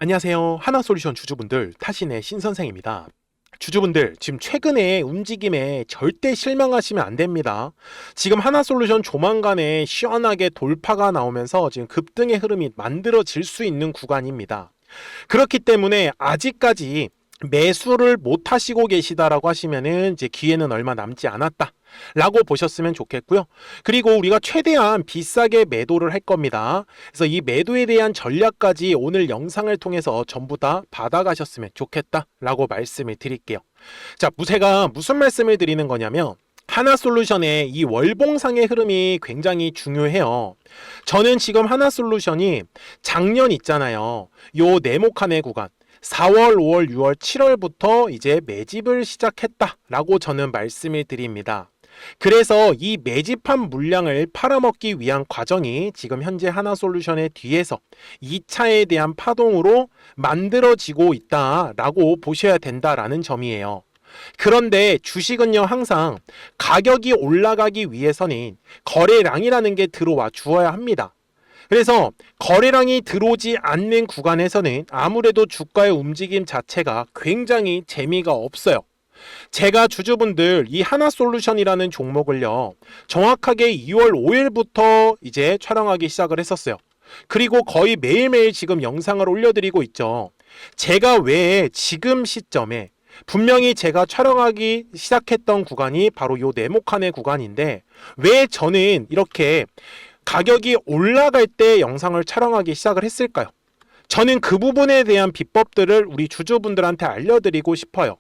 안녕하세요. 하나솔루션 주주분들, 타신의 신선생입니다. 주주분들, 지금 최근에 움직임에 절대 실망하시면 안 됩니다. 지금 하나솔루션 조만간에 시원하게 돌파가 나오면서 지금 급등의 흐름이 만들어질 수 있는 구간입니다. 그렇기 때문에 아직까지 매수를 못 하시고 계시다라고 하시면은 이제 기회는 얼마 남지 않았다 라고 보셨으면 좋겠고요. 그리고 우리가 최대한 비싸게 매도를 할 겁니다. 그래서 이 매도에 대한 전략까지 오늘 영상을 통해서 전부 다 받아가셨으면 좋겠다 라고 말씀을 드릴게요. 자, 제가 무슨 말씀을 드리는 거냐면 하나솔루션의 이 월봉상의 흐름이 굉장히 중요해요. 저는 지금 하나솔루션이 작년 있잖아요. 요 네모칸의 구간 4월, 5월, 6월, 7월부터 이제 매집을 시작했다라고 저는 말씀을 드립니다. 그래서 이 매집한 물량을 팔아먹기 위한 과정이 지금 현재 하나솔루션의 뒤에서 2차에 대한 파동으로 만들어지고 있다라고 보셔야 된다라는 점이에요. 그런데 주식은요, 항상 가격이 올라가기 위해서는 거래량이라는 게 들어와 주어야 합니다. 그래서 거래량이 들어오지 않는 구간에서는 아무래도 주가의 움직임 자체가 굉장히 재미가 없어요. 제가 주주분들 이 하나솔루션이라는 종목을요, 정확하게 2월 5일부터 이제 촬영하기 시작을 했었어요. 그리고 거의 매일매일 지금 영상을 올려드리고 있죠. 제가 왜 지금 시점에 분명히 제가 촬영하기 시작했던 구간이 바로 요 네모칸의 구간인데 왜 저는 이렇게 가격이 올라갈 때 영상을 촬영하기 시작을 했을까요? 저는 그 부분에 대한 비법들을 우리 주주분들한테 알려드리고 싶어요.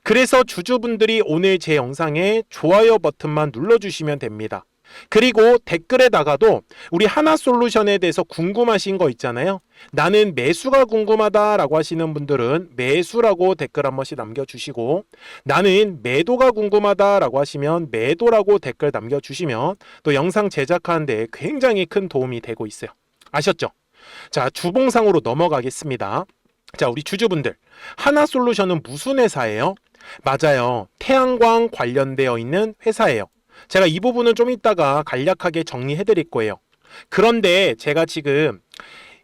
그래서 주주분들이 오늘 제 영상에 좋아요 버튼만 눌러주시면 됩니다. 그리고 댓글에다가도 우리 하나솔루션에 대해서 궁금하신 거 있잖아요. 나는 매수가 궁금하다라고 하시는 분들은 매수라고 댓글 한 번씩 남겨주시고, 나는 매도가 궁금하다라고 하시면 매도라고 댓글 남겨주시면 또 영상 제작하는 데 굉장히 큰 도움이 되고 있어요. 아셨죠? 자, 주봉상으로 넘어가겠습니다. 자, 우리 주주분들, 하나솔루션은 무슨 회사예요? 맞아요. 태양광 관련되어 있는 회사예요. 제가 이 부분은 좀 이따가 간략하게 정리해 드릴 거예요. 그런데 제가 지금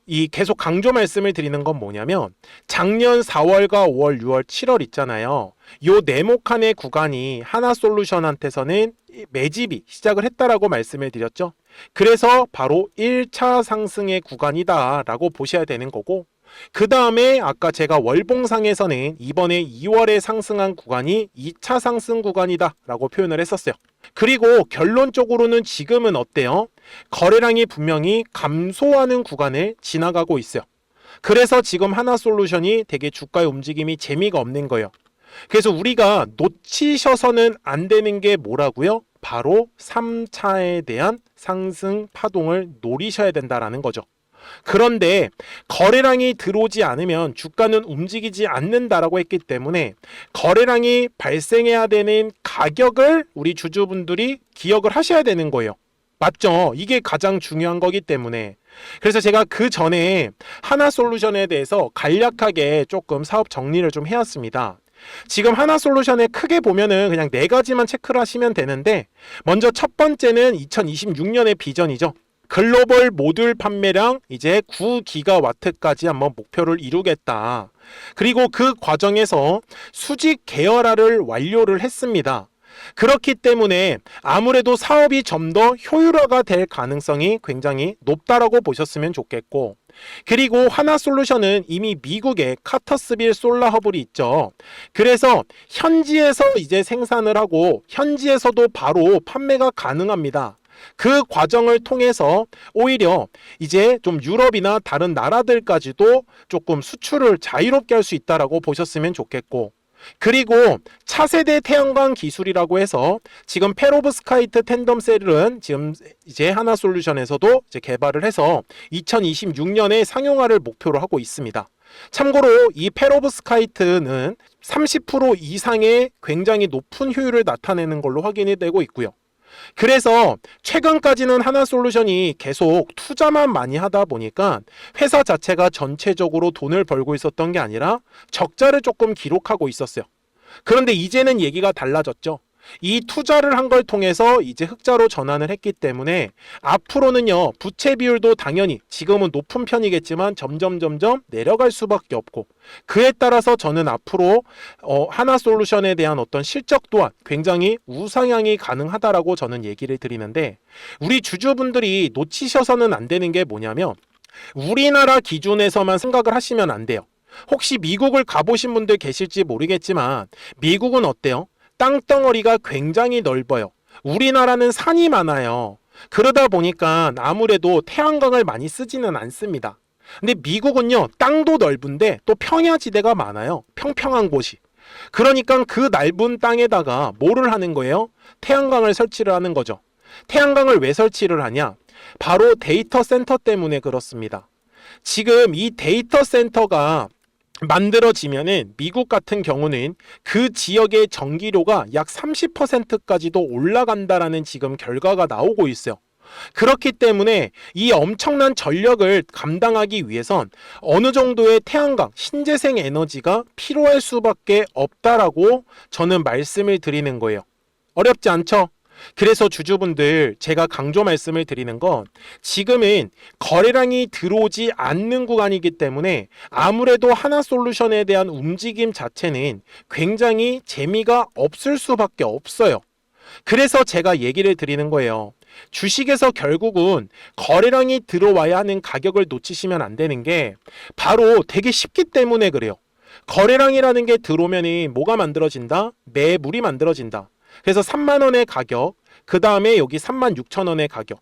이 계속 강조 말씀을 드리는 건 뭐냐면 작년 4월과 5월, 6월, 7월 있잖아요. 요 네모칸의 구간이 하나솔루션한테서는 매집이 시작을 했다라고 말씀을 드렸죠. 그래서 바로 1차 상승의 구간이다라고 보셔야 되는 거고, 그 다음에 아까 제가 월봉상에서는 이번에 2월에 상승한 구간이 2차 상승 구간이다 라고 표현을 했었어요. 그리고 결론적으로는 지금은 어때요? 거래량이 분명히 감소하는 구간을 지나가고 있어요. 그래서 지금 하나솔루션이 되게 주가의 움직임이 재미가 없는 거예요. 그래서 우리가 놓치셔서는 안 되는 게 뭐라고요? 바로 3차에 대한 상승 파동을 노리셔야 된다라는 거죠. 그런데 거래량이 들어오지 않으면 주가는 움직이지 않는다라고 했기 때문에 거래량이 발생해야 되는 가격을 우리 주주분들이 기억을 하셔야 되는 거예요. 맞죠? 이게 가장 중요한 거기 때문에. 그래서 제가 그 전에 하나솔루션에 대해서 간략하게 조금 사업 정리를 좀 해왔습니다. 지금 하나솔루션에 크게 보면은 그냥 4가지만 체크를 하시면 되는데, 먼저 첫 번째는 2026년의 비전이죠. 글로벌 모듈 판매량 이제 9기가와트까지 한번 목표를 이루겠다. 그리고 그 과정에서 수직 계열화를 완료를 했습니다. 그렇기 때문에 아무래도 사업이 좀 더 효율화가 될 가능성이 굉장히 높다라고 보셨으면 좋겠고, 그리고 하나솔루션은 이미 미국에 카터스빌 솔라허블이 있죠. 그래서 현지에서 이제 생산을 하고 현지에서도 바로 판매가 가능합니다. 그 과정을 통해서 오히려 이제 좀 유럽이나 다른 나라들까지도 조금 수출을 자유롭게 할 수 있다라고 보셨으면 좋겠고, 그리고 차세대 태양광 기술이라고 해서 지금 페로브스카이트 텐덤셀은 지금 이제 하나솔루션에서도 이제 개발을 해서 2026년에 상용화를 목표로 하고 있습니다. 참고로 이 페로브스카이트는 30% 이상의 굉장히 높은 효율을 나타내는 걸로 확인이 되고 있고요. 그래서 최근까지는 하나솔루션이 계속 투자만 많이 하다 보니까 회사 자체가 전체적으로 돈을 벌고 있었던 게 아니라 적자를 조금 기록하고 있었어요. 그런데 이제는 얘기가 달라졌죠. 이 투자를 한 걸 통해서 이제 흑자로 전환을 했기 때문에 앞으로는요, 부채 비율도 당연히 지금은 높은 편이겠지만 점점 내려갈 수밖에 없고, 그에 따라서 저는 앞으로 하나솔루션에 대한 어떤 실적 또한 굉장히 우상향이 가능하다라고 저는 얘기를 드리는데, 우리 주주분들이 놓치셔서는 안 되는 게 뭐냐면, 우리나라 기준에서만 생각을 하시면 안 돼요. 혹시 미국을 가보신 분들 계실지 모르겠지만 미국은 어때요? 땅덩어리가 굉장히 넓어요. 우리나라는 산이 많아요. 그러다 보니까 아무래도 태양광을 많이 쓰지는 않습니다. 근데 미국은요, 땅도 넓은데 또 평야지대가 많아요. 평평한 곳이. 그러니까 그 넓은 땅에다가 뭐를 하는 거예요? 태양광을 설치를 하는 거죠. 태양광을 왜 설치를 하냐? 바로 데이터 센터 때문에 그렇습니다. 지금 이 데이터 센터가 만들어지면은 미국 같은 경우는 그 지역의 전기료가 약 30%까지도 올라간다라는 지금 결과가 나오고 있어요. 그렇기 때문에 이 엄청난 전력을 감당하기 위해선 어느 정도의 태양광, 신재생 에너지가 필요할 수밖에 없다라고 저는 말씀을 드리는 거예요. 어렵지 않죠? 그래서 주주분들, 제가 강조 말씀을 드리는 건 지금은 거래량이 들어오지 않는 구간이기 때문에 아무래도 하나솔루션에 대한 움직임 자체는 굉장히 재미가 없을 수밖에 없어요. 그래서 제가 얘기를 드리는 거예요. 주식에서 결국은 거래량이 들어와야 하는 가격을 놓치시면 안 되는 게 바로 되게 쉽기 때문에 그래요. 거래량이라는 게 들어오면 뭐가 만들어진다? 매물이 만들어진다. 그래서 3만 원의 가격, 그 다음에 여기 3만 6천 원의 가격.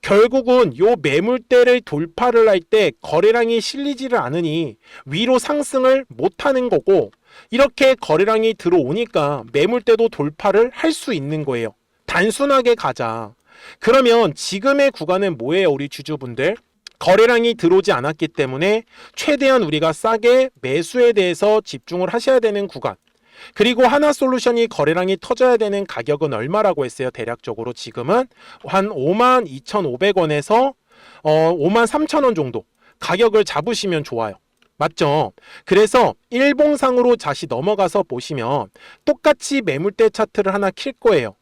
결국은 요 매물대를 돌파를 할 때 거래량이 실리지를 않으니 위로 상승을 못하는 거고, 이렇게 거래량이 들어오니까 매물대도 돌파를 할 수 있는 거예요. 단순하게 가자. 그러면 지금의 구간은 뭐예요, 우리 주주분들? 거래량이 들어오지 않았기 때문에 최대한 우리가 싸게 매수에 대해서 집중을 하셔야 되는 구간. 그리고 하나솔루션이 거래량이 터져야 되는 가격은 얼마라고 했어요? 대략적으로 지금은 한 52,500원에서 53,000원 정도 가격을 잡으시면 좋아요. 맞죠? 그래서 일봉상으로 다시 넘어가서 보시면 똑같이 매물대 차트를 하나 킬 거예요.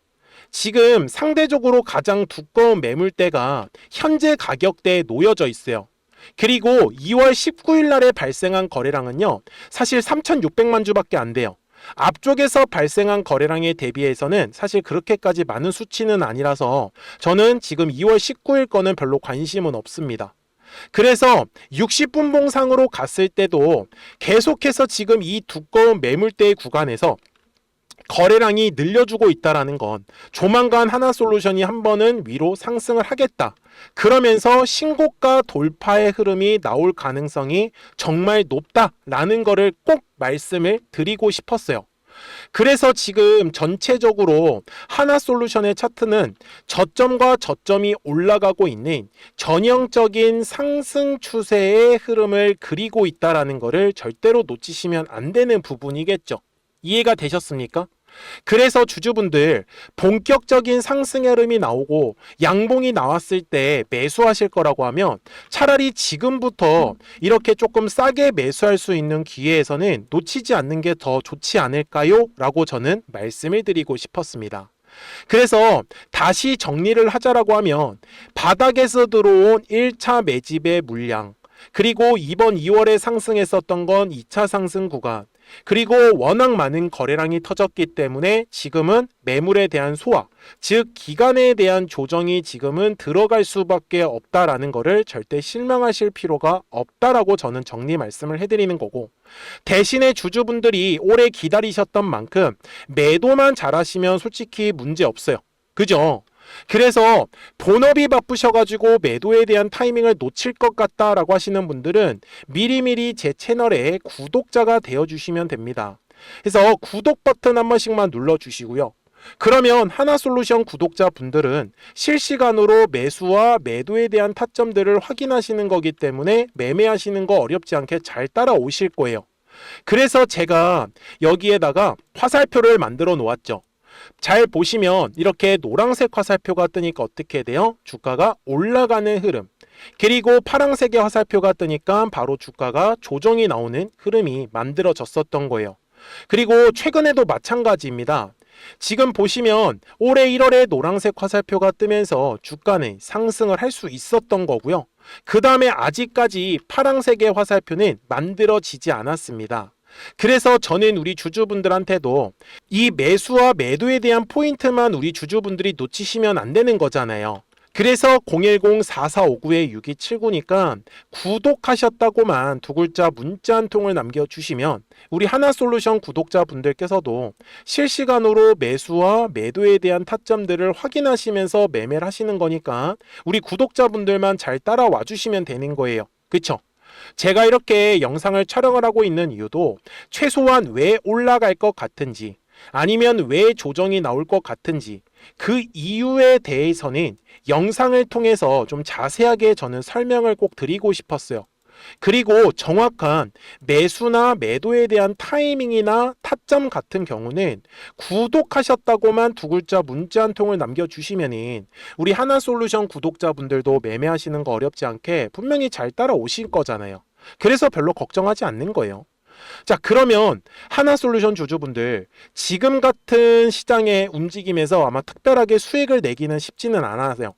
지금 상대적으로 가장 두꺼운 매물대가 현재 가격대에 놓여져 있어요. 그리고 2월 19일 날에 발생한 거래량은요, 사실 3,600만 주밖에 안 돼요. 앞쪽에서 발생한 거래량에 대비해서는 사실 그렇게까지 많은 수치는 아니라서 저는 지금 2월 19일 거는 별로 관심은 없습니다. 그래서 60분봉상으로 갔을 때도 계속해서 지금 이 두꺼운 매물대의 구간에서 거래량이 늘려주고 있다는 건 조만간 하나솔루션이 한 번은 위로 상승을 하겠다. 그러면서 신고가 돌파의 흐름이 나올 가능성이 정말 높다라는 거를 꼭 말씀을 드리고 싶었어요. 그래서 지금 전체적으로 하나솔루션의 차트는 저점과 저점이 올라가고 있는 전형적인 상승 추세의 흐름을 그리고 있다는 것을 절대로 놓치시면 안 되는 부분이겠죠. 이해가 되셨습니까? 그래서 주주분들, 본격적인 상승 흐름이 나오고 양봉이 나왔을 때 매수하실 거라고 하면 차라리 지금부터 이렇게 조금 싸게 매수할 수 있는 기회에서는 놓치지 않는 게 더 좋지 않을까요? 라고 저는 말씀을 드리고 싶었습니다. 그래서 다시 정리를 하자라고 하면 바닥에서 들어온 1차 매집의 물량, 그리고 이번 2월에 상승했었던 건 2차 상승 구간, 그리고 워낙 많은 거래량이 터졌기 때문에 지금은 매물에 대한 소화, 즉 기간에 대한 조정이 지금은 들어갈 수밖에 없다라는 것을 절대 실망하실 필요가 없다라고 저는 정리 말씀을 해드리는 거고, 대신에 주주분들이 오래 기다리셨던 만큼 매도만 잘하시면 솔직히 문제 없어요. 그죠? 그래서 본업이 바쁘셔가지고 매도에 대한 타이밍을 놓칠 것 같다라고 하시는 분들은 미리미리 제 채널에 구독자가 되어주시면 됩니다. 그래서 구독 버튼 한 번씩만 눌러주시고요. 그러면 하나솔루션 구독자분들은 실시간으로 매수와 매도에 대한 타점들을 확인하시는 거기 때문에 매매하시는 거 어렵지 않게 잘 따라오실 거예요. 그래서 제가 여기에다가 화살표를 만들어 놓았죠. 잘 보시면 이렇게 노란색 화살표가 뜨니까 어떻게 돼요? 주가가 올라가는 흐름. 그리고 파란색의 화살표가 뜨니까 바로 주가가 조정이 나오는 흐름이 만들어졌었던 거예요. 그리고 최근에도 마찬가지입니다. 지금 보시면 올해 1월에 노란색 화살표가 뜨면서 주가는 상승을 할 수 있었던 거고요. 그 다음에 아직까지 파란색의 화살표는 만들어지지 않았습니다. 그래서 저는 우리 주주분들한테도 이 매수와 매도에 대한 포인트만 우리 주주분들이 놓치시면 안 되는 거잖아요. 그래서 010-4459-6279니까 구독하셨다고만 두 글자 문자 한 통을 남겨주시면 우리 하나솔루션 구독자분들께서도 실시간으로 매수와 매도에 대한 타점들을 확인하시면서 매매를 하시는 거니까 우리 구독자분들만 잘 따라와 주시면 되는 거예요. 그쵸? 제가 이렇게 영상을 촬영을 하고 있는 이유도 최소한 왜 올라갈 것 같은지 아니면 왜 조정이 나올 것 같은지 그 이유에 대해서는 영상을 통해서 좀 자세하게 저는 설명을 꼭 드리고 싶었어요. 그리고 정확한 매수나 매도에 대한 타이밍이나 타점 같은 경우는 구독하셨다고만 두 글자 문자 한 통을 남겨주시면은 우리 하나솔루션 구독자분들도 매매하시는 거 어렵지 않게 분명히 잘 따라오실 거잖아요. 그래서 별로 걱정하지 않는 거예요. 자, 그러면 하나솔루션 주주분들 지금 같은 시장의 움직임에서 아마 특별하게 수익을 내기는 쉽지는 않아요.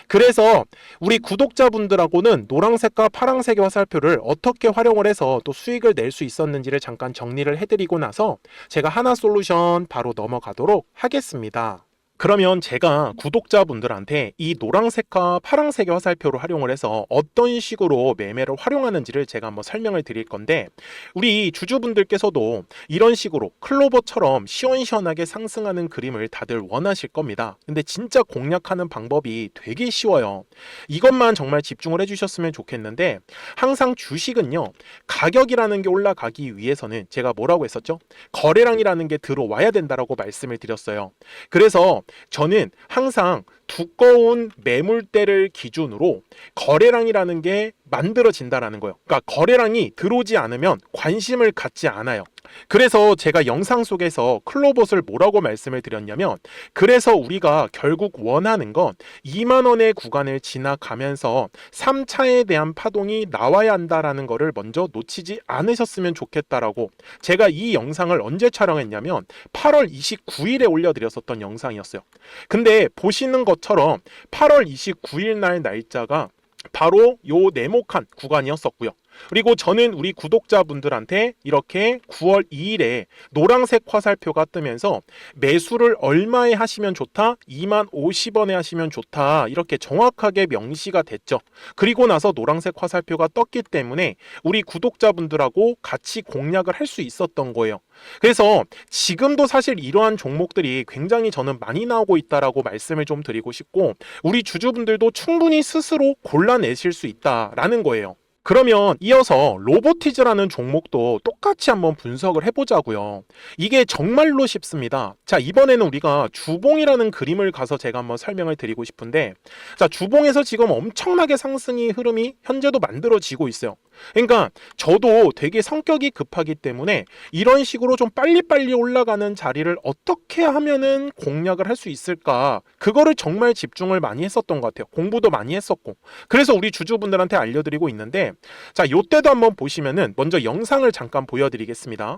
그래서 우리 구독자분들하고는 노란색과 파란색의 화살표를 어떻게 활용을 해서 또 수익을 낼 수 있었는지를 잠깐 정리를 해드리고 나서 제가 하나솔루션 바로 넘어가도록 하겠습니다. 그러면 제가 구독자분들한테 이 노란색과 파란색의 화살표를 활용을 해서 어떤 식으로 매매를 활용하는지를 제가 한번 설명을 드릴 건데 우리 주주분들께서도 이런 식으로 클로버처럼 시원시원하게 상승하는 그림을 다들 원하실 겁니다. 근데 진짜 공략하는 방법이 되게 쉬워요. 이것만 정말 집중을 해주셨으면 좋겠는데 항상 주식은요, 가격이라는 게 올라가기 위해서는 제가 뭐라고 했었죠? 거래량이라는 게 들어와야 된다라고 말씀을 드렸어요. 그래서 저는 항상 두꺼운 매물대를 기준으로 거래량이라는 게 만들어진다라는 거예요. 그러니까 거래량이 들어오지 않으면 관심을 갖지 않아요. 그래서 제가 영상 속에서 클로봇을 뭐라고 말씀을 드렸냐면 그래서 우리가 결국 원하는 건 2만 원의 구간을 지나가면서 3차에 대한 파동이 나와야 한다라는 거를 먼저 놓치지 않으셨으면 좋겠다라고 제가 이 영상을 언제 촬영했냐면 8월 29일에 올려드렸었던 영상이었어요. 근데 보시는 것처럼 8월 29일 날 날짜가 바로 요 네모칸 구간이었었고요. 그리고 저는 우리 구독자분들한테 이렇게 9월 2일에 노란색 화살표가 뜨면서 매수를 얼마에 하시면 좋다? 2만 50원에 하시면 좋다. 이렇게 정확하게 명시가 됐죠. 그리고 나서 노란색 화살표가 떴기 때문에 우리 구독자분들하고 같이 공략을 할 수 있었던 거예요. 그래서 지금도 사실 이러한 종목들이 굉장히 저는 많이 나오고 있다라고 말씀을 좀 드리고 싶고 우리 주주분들도 충분히 스스로 골라내실 수 있다라는 거예요. 그러면 이어서 로보티즈라는 종목도 똑같이 한번 분석을 해보자고요. 이게 정말로 쉽습니다. 자, 이번에는 우리가 주봉이라는 그림을 가서 제가 한번 설명을 드리고 싶은데 자, 주봉에서 지금 엄청나게 상승이 흐름이 현재도 만들어지고 있어요. 그러니까 저도 되게 성격이 급하기 때문에 이런 식으로 좀 빨리빨리 올라가는 자리를 어떻게 하면은 공략을 할 수 있을까, 그거를 정말 집중을 많이 했었던 것 같아요. 공부도 많이 했었고. 그래서 우리 주주분들한테 알려드리고 있는데 자, 요때도 한번 보시면은 먼저 영상을 잠깐 보여드리겠습니다.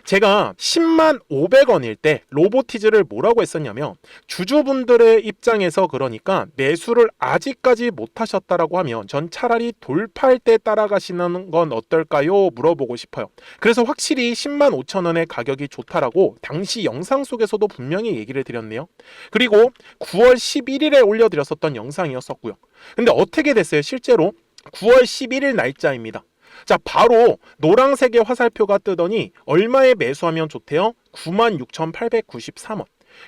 제가 10만 500원일 때 로보티즈를 뭐라고 했었냐면 주주분들의 입장에서 그러니까 매수를 아직까지 못하셨다라고 하면 전 차라리 돌파할 때 따라가시는 건 어떨까요? 물어보고 싶어요. 그래서 확실히 10만 5천 원의 가격이 좋다라고 당시 영상 속에서도 분명히 얘기를 드렸네요. 그리고 9월 11일에 올려드렸었던 영상이었었고요. 근데 어떻게 됐어요? 실제로 9월 11일 날짜입니다. 자, 바로 노란색의 화살표가 뜨더니 얼마에 매수하면 좋대요? 96,893원.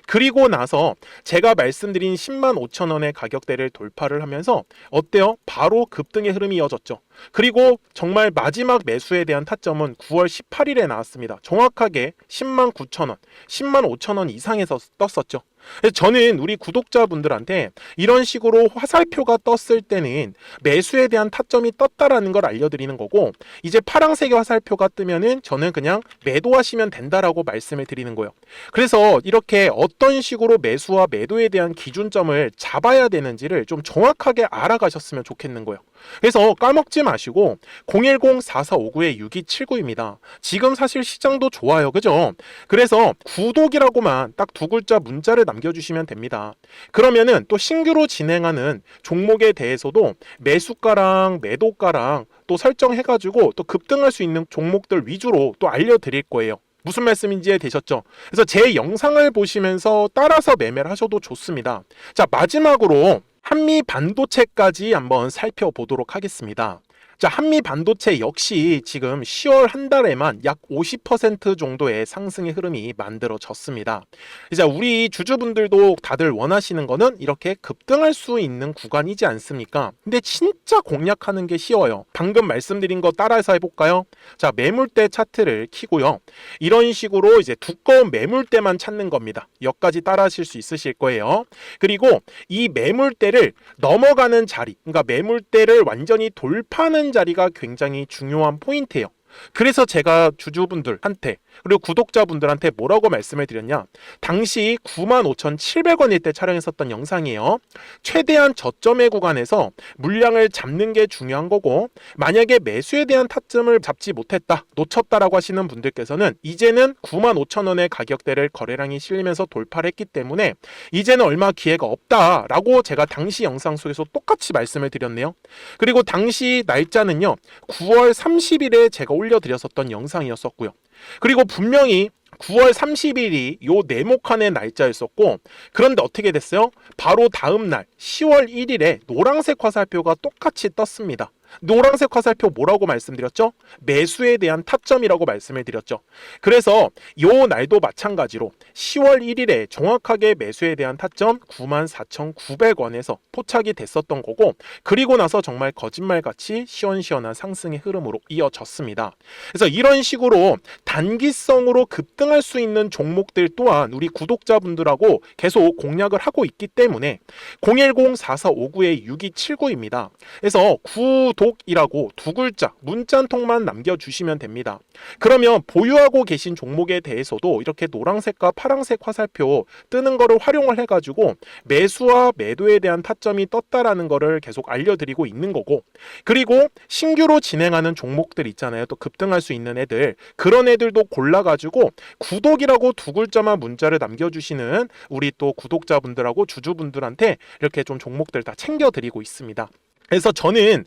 그리고 나서 제가 말씀드린 10만 5천 원의 가격대를 돌파를 하면서 어때요? 바로 급등의 흐름이 이어졌죠. 그리고 정말 마지막 매수에 대한 타점은 9월 18일에 나왔습니다. 정확하게 10만 9천 원, 10만 5천 원 이상에서 떴었죠. 그래서 저는 우리 구독자분들한테 이런 식으로 화살표가 떴을 때는 매수에 대한 타점이 떴다라는 걸 알려드리는 거고, 이제 파란색의 화살표가 뜨면은 저는 그냥 매도하시면 된다라고 말씀을 드리는 거예요. 그래서 이렇게 어떤 식으로 매수와 매도에 대한 기준점을 잡아야 되는지를 좀 정확하게 알아가셨으면 좋겠는 거예요. 그래서 까먹지 마시고 010-4459-6279입니다. 지금 사실 시장도 좋아요. 그죠? 그래서 구독이라고만 딱 두 글자 문자를 남겨주시면 됩니다. 그러면은 또 신규로 진행하는 종목에 대해서도 매수가랑 매도가랑 또 설정해가지고 또 급등할 수 있는 종목들 위주로 또 알려드릴 거예요. 무슨 말씀인지 이해되셨죠? 그래서 제 영상을 보시면서 따라서 매매를 하셔도 좋습니다. 자, 마지막으로 한미 반도체까지 한번 살펴보도록 하겠습니다. 자, 한미 반도체 역시 지금 10월 한 달에만 약 50% 정도의 상승의 흐름이 만들어졌습니다. 이제 우리 주주분들도 다들 원하시는 거는 이렇게 급등할 수 있는 구간이지 않습니까? 근데 진짜 공략하는 게 쉬워요. 방금 말씀드린 거 따라서 해볼까요? 자, 매물대 차트를 켜고요. 이런 식으로 이제 두꺼운 매물대만 찾는 겁니다. 여기까지 따라 하실 수 있으실 거예요. 그리고 이 매물대를 넘어가는 자리, 그러니까 매물대를 완전히 돌파하는 자리가 굉장히 중요한 포인트예요. 그래서 제가 주주분들한테 그리고 구독자분들한테 뭐라고 말씀을 드렸냐, 당시 95,700원일 때 촬영했었던 영상이에요. 최대한 저점의 구간에서 물량을 잡는 게 중요한 거고, 만약에 매수에 대한 타점을 잡지 못했다, 놓쳤다라고 하시는 분들께서는 이제는 95,000원의 가격대를 거래량이 실리면서 돌파를 했기 때문에 이제는 얼마 기회가 없다라고 제가 당시 영상 속에서 똑같이 말씀을 드렸네요. 그리고 당시 날짜는요, 9월 30일에 제가 올려드렸었던 영상이었었고요. 그리고 분명히 9월 30일이 요 네모칸의 날짜였었고, 그런데 어떻게 됐어요? 바로 다음 날 10월 1일에 노란색 화살표가 똑같이 떴습니다. 노란색 화살표 뭐라고 말씀드렸죠? 매수에 대한 타점이라고 말씀을 드렸죠. 그래서 요 날도 마찬가지로 10월 1일에 정확하게 매수에 대한 타점 94,900원에서 포착이 됐었던 거고, 그리고 나서 정말 거짓말같이 시원시원한 상승의 흐름으로 이어졌습니다. 그래서 이런 식으로 단기성으로 급등할 수 있는 종목들 또한 우리 구독자분들하고 계속 공략을 하고 있기 때문에 010-4459-6279입니다. 그래서 구독이라고 두 글자 문자 한 통만 남겨주시면 됩니다. 그러면 보유하고 계신 종목에 대해서도 이렇게 노란색과 파란색 화살표 뜨는 거를 활용을 해가지고 매수와 매도에 대한 타점이 떴다라는 거를 계속 알려드리고 있는 거고, 그리고 신규로 진행하는 종목들 있잖아요. 또 급등할 수 있는 애들, 그런 애들도 골라가지고 구독이라고 두 글자만 문자를 남겨주시는 우리 또 구독자분들하고 주주분들한테 이렇게 좀 종목들 다 챙겨드리고 있습니다. 그래서 저는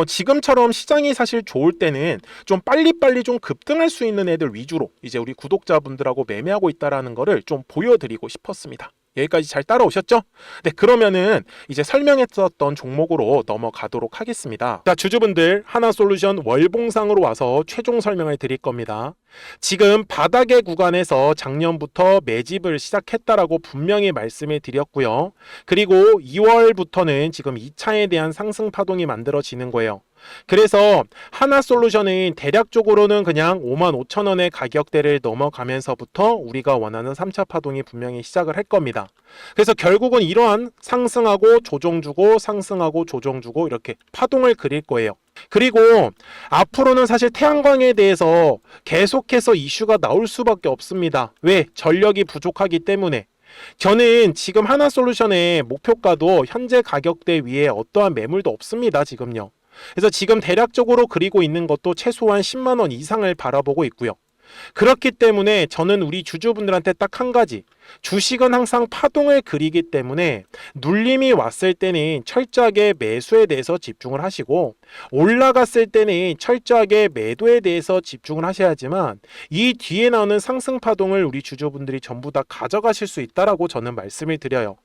지금처럼 시장이 사실 좋을 때는 좀 빨리빨리 좀 급등할 수 있는 애들 위주로 이제 우리 구독자분들하고 매매하고 있다라는 거를 좀 보여드리고 싶었습니다. 여기까지 잘 따라오셨죠? 네, 그러면은 이제 설명했었던 종목으로 넘어가도록 하겠습니다. 자, 주주분들, 하나솔루션 월봉상으로 와서 최종 설명을 드릴 겁니다. 지금 바닥의 구간에서 작년부터 매집을 시작했다라고 분명히 말씀을 드렸고요. 그리고 2월부터는 지금 2차에 대한 상승 파동이 만들어지는 거예요. 그래서 하나솔루션은 대략적으로는 그냥 55,000원의 가격대를 넘어가면서부터 우리가 원하는 3차 파동이 분명히 시작을 할 겁니다. 그래서 결국은 이러한 상승하고 조정 주고 상승하고 조정 주고 이렇게 파동을 그릴 거예요. 그리고 앞으로는 사실 태양광에 대해서 계속해서 이슈가 나올 수밖에 없습니다. 왜? 전력이 부족하기 때문에. 저는 지금 하나솔루션의 목표가도 현재 가격대 위에 어떠한 매물도 없습니다. 지금요. 그래서 지금 대략적으로 그리고 있는 것도 최소한 10만 원 이상을 바라보고 있고요. 그렇기 때문에 저는 우리 주주분들한테 딱 한 가지, 주식은 항상 파동을 그리기 때문에 눌림이 왔을 때는 철저하게 매수에 대해서 집중을 하시고, 올라갔을 때는 철저하게 매도에 대해서 집중을 하셔야지만 이 뒤에 나오는 상승 파동을 우리 주주분들이 전부 다 가져가실 수 있다라고 저는 말씀을 드려요.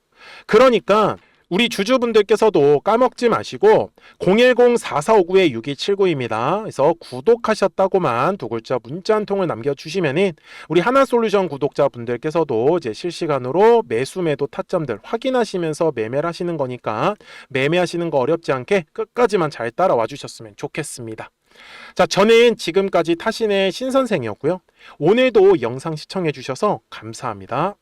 그러니까 우리 주주분들께서도 까먹지 마시고 010-4459-6279입니다. 그래서 구독하셨다고만 두 글자 문자 한 통을 남겨주시면은 우리 하나솔루션 구독자분들께서도 이제 실시간으로 매수 매도 타점들 확인하시면서 매매를 하시는 거니까 매매하시는 거 어렵지 않게 끝까지만 잘 따라와 주셨으면 좋겠습니다. 자, 저는 지금까지 타신의 신선생이었고요. 오늘도 영상 시청해 주셔서 감사합니다.